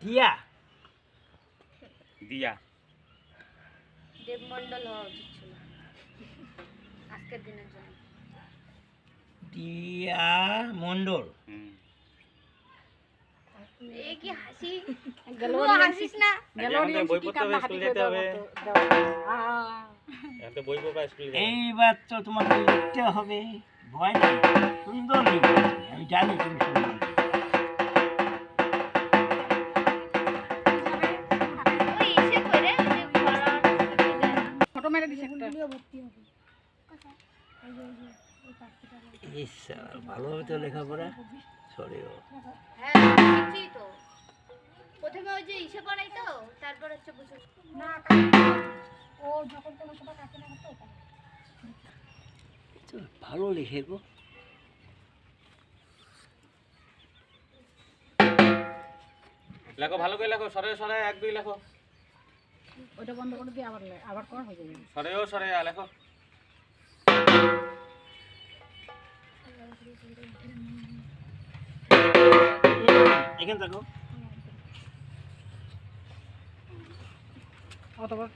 দিয়া দিয়া দেবমণ্ডল হওয়া উচিত ছিল আজকের দিনের জন্য। দিয়া মণ্ডল। এ কি হাসি গেলবাড়ি হাসিস না বই পড়তে হবে, স্কুল যেতে হবে। এখন তো বই পড়বা, স্কুল যাবে। এইবার তো তোমাকে লিখতে হবে, ভয় নেই, সুন্দর লিখবে তুমি। আমি জানি তুমি সুন্দর লিখবে। ওই এসে করে যে পড়া ফটো মেরে দিস একটা। ইস, ভালোভাবে তো লেখাপড়া সরেও। হ্যাঁ শিখছি তো প্রথমে ওই যে ইসে পড়াই তো তারপর হচ্ছে বুঝো না ও যখন কোনো সময় কাকে না হতো তো ভালো লিখে গো। লেখো, ভালো করে লেখো, সরে সরে 1 2 লেখো, ওটা বন্ধ করে দিয়ে আবার কর হয়ে যাবে। সরেও সরে লেখো। এখানে দেখো অতবার